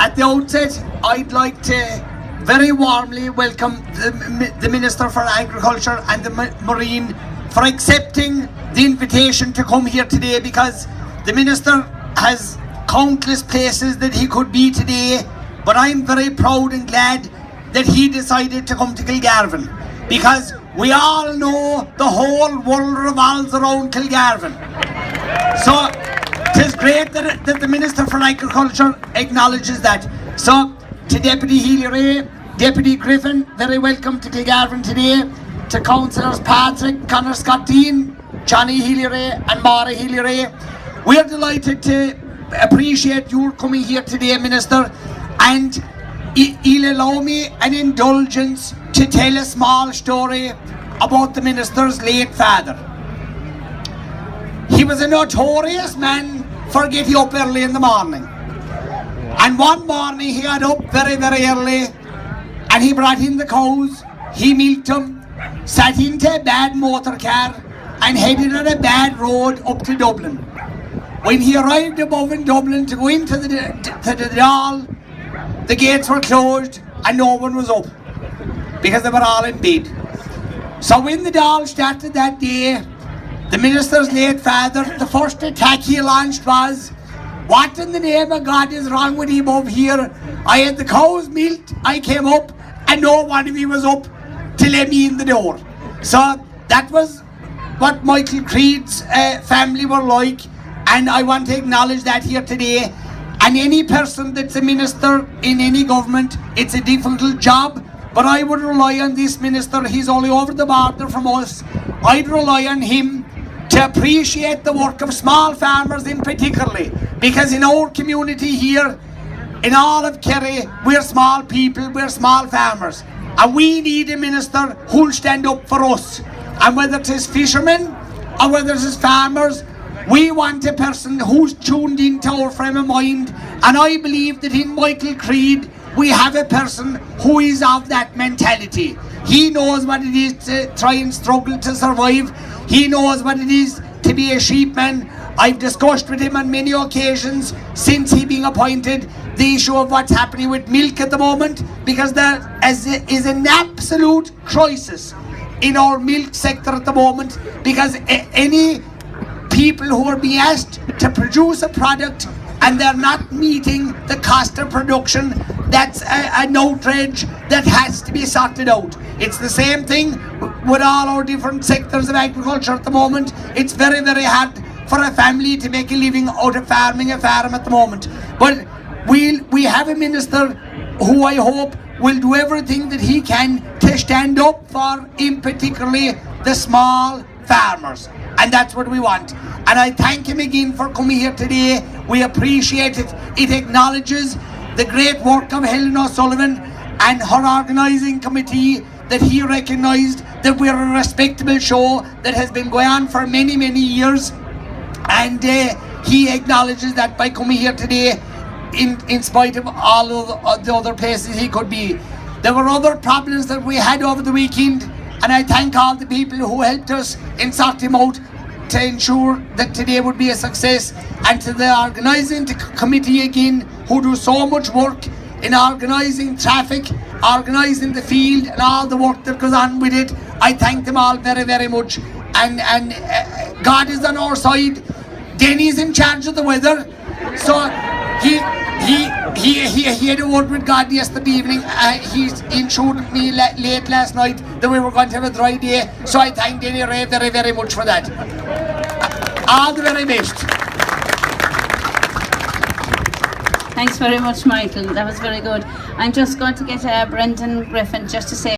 At the outset, I'd like to very warmly welcome the Minister for Agriculture and the Marine for accepting the invitation to come here today, because the Minister has countless places that he could be today, but I'm very proud and glad that he decided to come to Kilgarvan, because we all know the whole world revolves around Kilgarvan. So it is great that the Minister for Agriculture acknowledges that. So to Deputy Healy-Rae, Deputy Griffin, very welcome to Kilgarvan today. To Councillors Patrick, Conor Scott-Dean, Johnny Healy-Rae and Maura Healy-Rae, we are delighted to appreciate your coming here today, Minister, and he'll allow me an indulgence to tell a small story about the Minister's late father. He was a notorious man for getting up early in the morning, and one morning he got up very, very early and he brought in the cows, he milked them, sat into a bad motor car and headed on a bad road up to Dublin. When he arrived above in Dublin to go into the Dáil, the gates were closed and no one was up because they were all in bed. So when the Dáil started that day, the Minister's late father, the first attack he launched was, "What in the name of God is wrong with him over here? I had the cows milked, I came up and no one of you was up to let me in the door." So that was what Michael Creed's family were like, and I want to acknowledge that here today. And any person that's a minister in any government, it's a difficult job, but I would rely on this minister. He's only over the border from us. I'd rely on him to appreciate the work of small farmers in particularly, because in our community here, in all of Kerry, we're small people, we're small farmers, and we need a minister who'll stand up for us. And whether it is fishermen or whether it is farmers, we want a person who's tuned into our frame of mind, and I believe that in Michael Creed we have a person who is of that mentality. He knows what it is to try and struggle to survive. He knows what it is to be a sheepman. I've discussed with him on many occasions since he being appointed the issue of what's happening with milk at the moment, because there is an absolute crisis in our milk sector at the moment, because any people who are being asked to produce a product and they're not meeting the cost of production, that's an outrage that has to be sorted out. It's the same thing with all our different sectors of agriculture at the moment. It's very, very hard for a family to make a living out of farming a farm at the moment. But we have a minister who I hope will do everything that he can to stand up for, in particularly, the small farmers. And that's what we want. And I thank him again for coming here today. We appreciate it. It acknowledges the great work of Helen O'Sullivan and her organising committee, that he recognised that we're a respectable show that has been going on for many, many years. And he acknowledges that by coming here today, in spite of all of the other places he could be. There were other problems that we had over the weekend, and I thank all the people who helped us in sorting them out to ensure that today would be a success, and to the organising committee again, who do so much work in organising traffic, organising the field and all the work that goes on with it. I thank them all very, very much, and God is on our side. Denny's in charge of the weather, so he had a word with God yesterday evening. He ensured me late last night that we were going to have a dry day, so I thank Healy-Rae very, very much for that. All the very best. Thanks very much, Michael. That was very good. I'm just going to get Brendan Griffin just to say